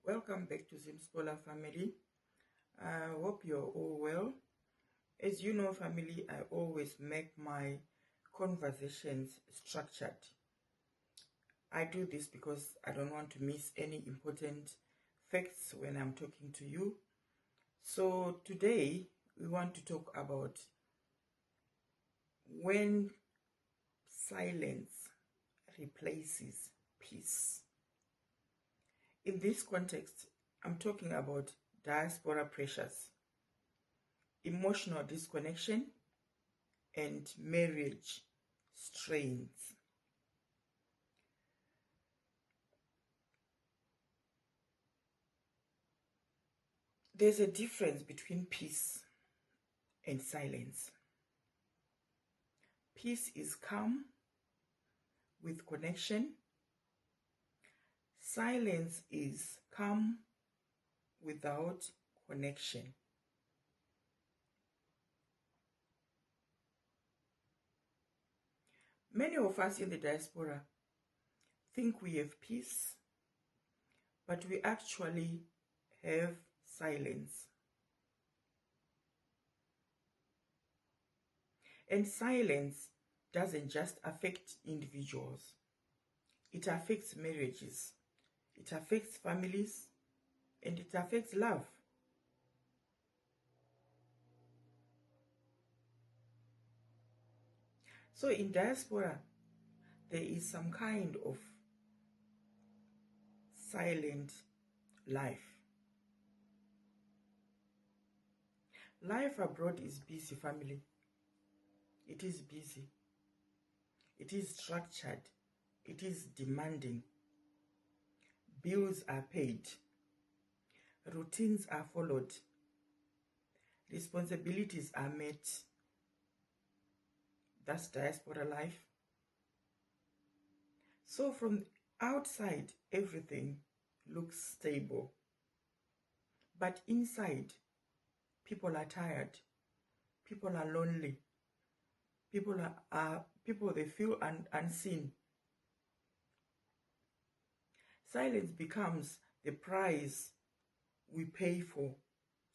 Welcome back to Zimsporahh family. I hope you're all well. As you know, family, I always make my conversations structured. I do this because I don't want to miss any important facts when I'm talking to you. So today we want to talk about when silence replaces peace. In this context, I'm talking about diaspora pressures, emotional disconnection, and marriage strains. There's a difference between peace and silence. Peace is calm with connection. Silence is calm without connection. Many of us in the diaspora think we have peace, but we actually have silence. And silence doesn't just affect individuals. It affects marriages. It affects families. And it affects love. So in diaspora, there is some kind of silent life. Life abroad is busy, family. It is busy. It is structured. It is demanding. Bills are paid. Routines are followed. Responsibilities are met. That's diaspora life. So from outside, everything looks stable. But inside, people are tired. People are lonely. People they feel unseen. Silence becomes the price we pay for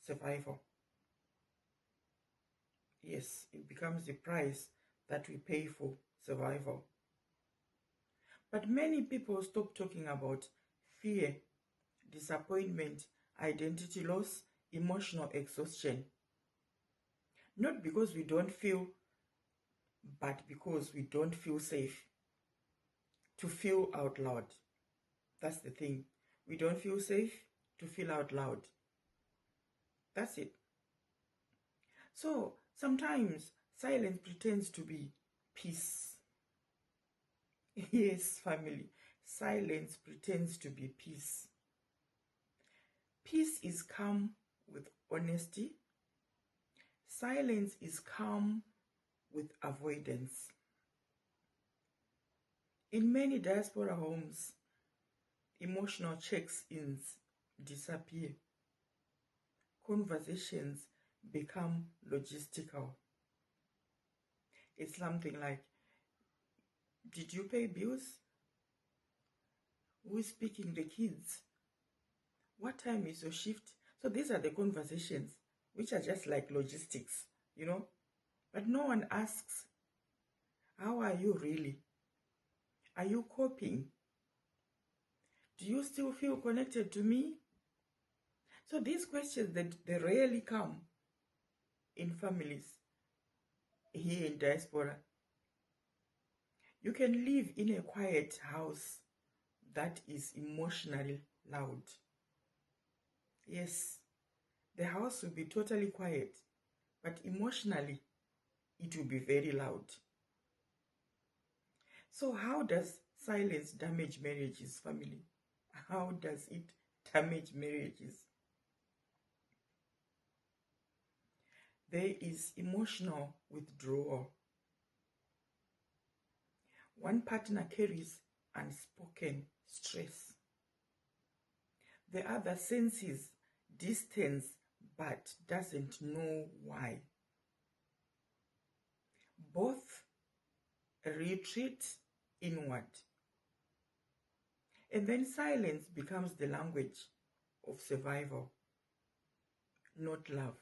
survival. Yes, it becomes the price that we pay for survival. But many people stop talking about fear, disappointment, identity loss, emotional exhaustion. Not because we don't feel, but because we don't feel safe to feel out loud. That's the thing. We don't feel safe to feel out loud. That's it. So sometimes silence pretends to be peace. Yes, family. Silence pretends to be peace. Peace is calm with honesty. Silence is calm with avoidance. In many diaspora homes, emotional check-ins disappear. Conversations become logistical. It's something like, did you pay bills? Who is picking the kids? What time is your shift? So these are the conversations which are just like logistics, you know. But no one asks, how are you really? Are you coping? Do you still feel connected to me? So these questions, they rarely come in families here in diaspora. You can live in a quiet house that is emotionally loud. Yes, the house will be totally quiet, but emotionally, it will be very loud. So how does silence damage marriages, family? How does it damage marriages? There is emotional withdrawal. One partner carries unspoken stress. The other senses distance but doesn't know why. Both retreat inward. And then silence becomes the language of survival, not love.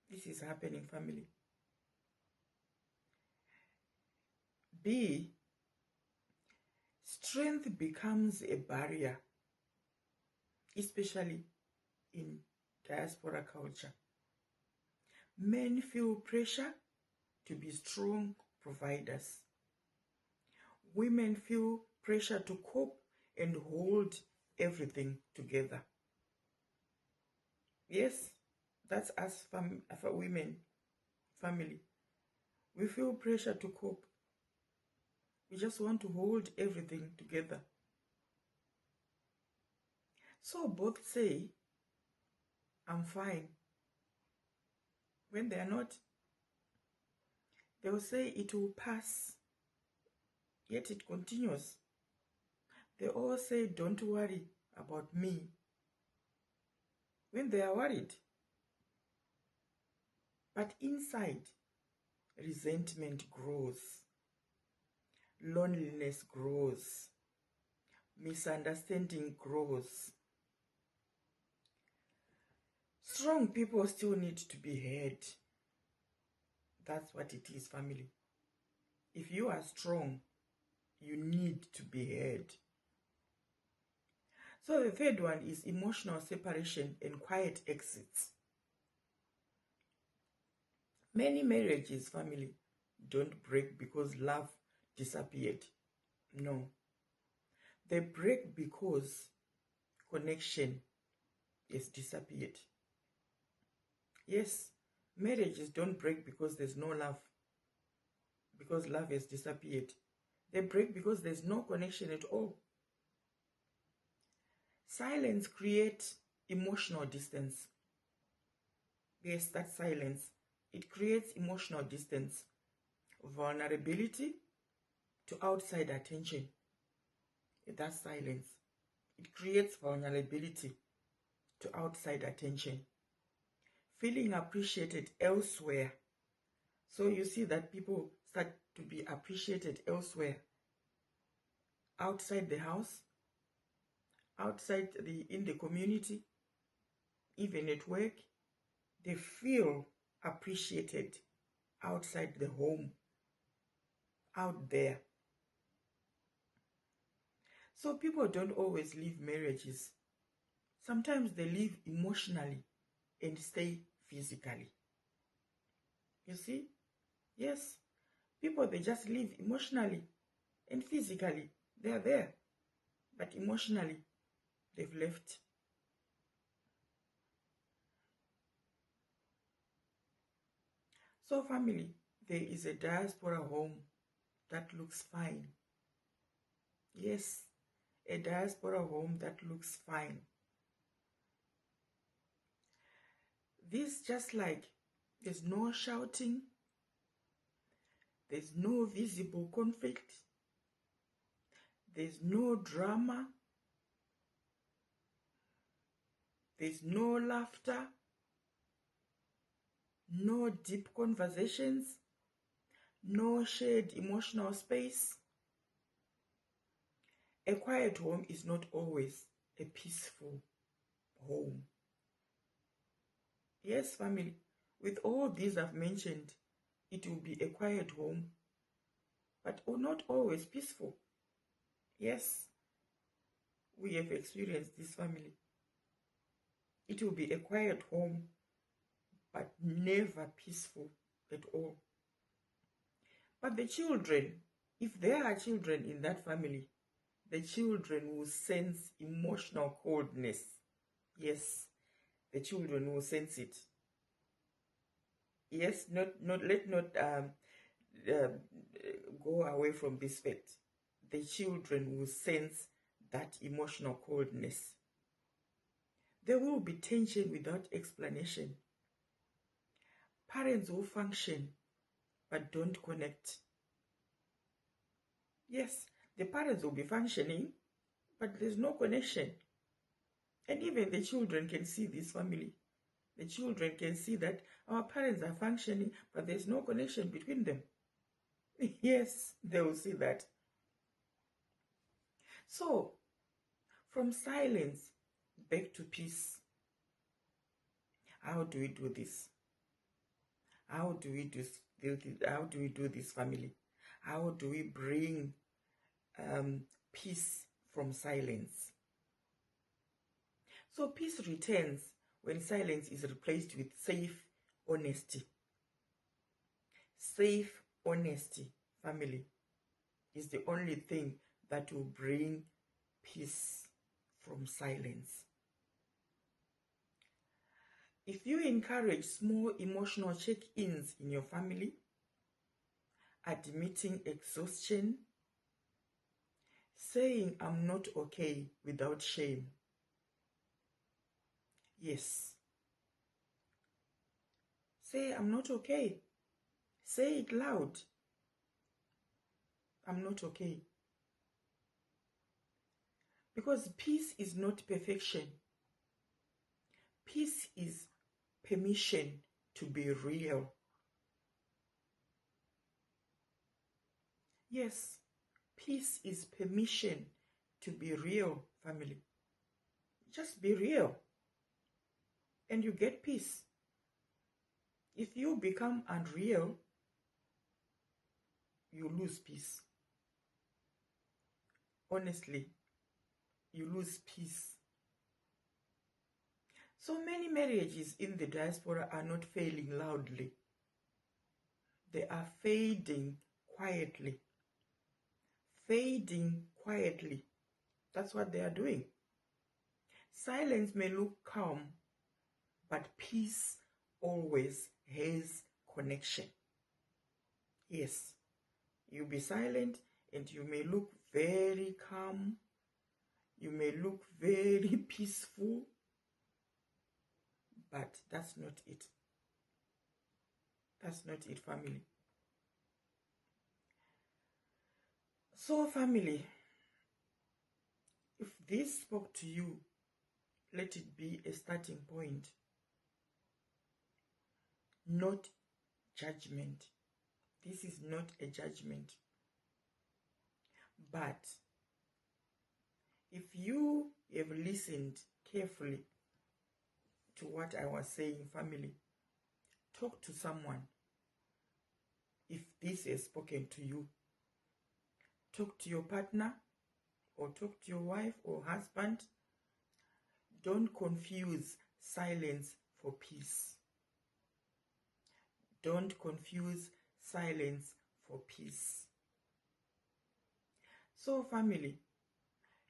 This is happening, family. B, strength becomes a barrier, especially in diaspora culture. Men feel pressure to be strong providers. Women feel pressure to cope and hold everything together. Yes, that's us women, family. We feel pressure to cope. We just want to hold everything together. So both say, I'm fine. When they are not, they will say it will pass, yet it continues. They all say, don't worry about me, when they are worried. But inside, resentment grows, loneliness grows, misunderstanding grows. Strong people still need to be heard. That's what it is, family. If you are strong, you need to be heard. So the third one is emotional separation and quiet exits. Many marriages, family, don't break because love disappeared. No. They break because connection has disappeared. Yes, marriages don't break because there's no love, because love has disappeared. They break because there's no connection at all. Silence creates emotional distance. Yes, that silence. It creates emotional distance, vulnerability to outside attention. That's silence. It creates vulnerability to outside attention. Feeling appreciated elsewhere. So you see that people start to be appreciated elsewhere. Outside the house, outside in the community, even at work, they feel appreciated outside the home, out there. So people don't always leave marriages. Sometimes they leave emotionally and stay physically. You see? Yes. People, they just leave emotionally and physically. They are there. But emotionally, they've left. So family, there is a diaspora home that looks fine. Yes, a diaspora home that looks fine. This just like there's no shouting, there's no visible conflict, there's no drama, there's no laughter, no deep conversations, no shared emotional space. A quiet home is not always a peaceful home. Yes, family, with all these I've mentioned, it will be a quiet home, but not always peaceful. Yes, we have experienced this, family. It will be a quiet home, but never peaceful at all. But the children, if there are children in that family, the children will sense emotional coldness. Yes, the children will sense it. Yes, let not go away from this fact. The children will sense that emotional coldness. There will be tension without explanation. Parents will function but don't connect. Yes, the parents will be functioning, but there's no connection. And even the children can see this, family. The children can see that our parents are functioning, but there's no connection between them. Yes, they will see that. So, from silence, back to peace. How do we do this? How do we do this, family? How do we bring peace from silence? So peace returns when silence is replaced with safe honesty. Safe honesty, family, is the only thing that will bring peace from silence. If you encourage small emotional check-ins in your family, admitting exhaustion, saying I'm not okay without shame. Yes. Say I'm not okay. Say it loud. I'm not okay. Because peace is not perfection. Peace is permission to be real. Yes, peace is permission to be real, family. Just be real, and you get peace. If you become unreal, you lose peace. Honestly, you lose peace. So many marriages in the diaspora are not failing loudly. They are fading quietly. Fading quietly. That's what they are doing. Silence may look calm, but peace always has connection. Yes, you'll be silent and you may look very calm. You may look very peaceful, but that's not it. That's not it, family. So, family, if this spoke to you, let it be a starting point, not judgment. This is not a judgment. But if you have listened carefully to what I was saying, family, talk to someone. If this has spoken to you, talk to your partner or talk to your wife or husband. Don't confuse silence for peace. Don't confuse silence for peace. So, family,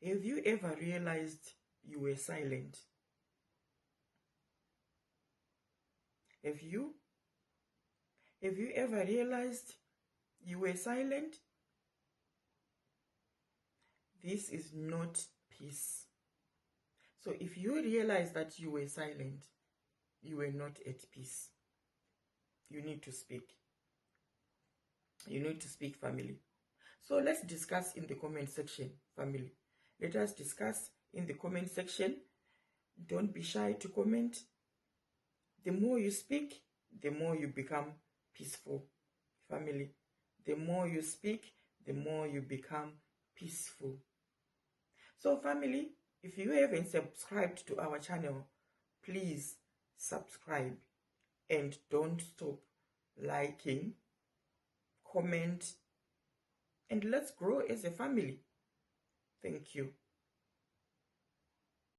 have you ever realized you were silent? Have you? Have you ever realized you were silent? This is not peace. So if you realize that you were silent, you were not at peace. You need to speak. You need to speak, family. So let's discuss in the comment section, family. Let us discuss in the comment section. Don't be shy to comment. The more you speak, the more you become peaceful, family. The more you speak, the more you become peaceful. So, family, if you haven't subscribed to our channel, please subscribe and don't stop liking, comment, and let's grow as a family. Thank you.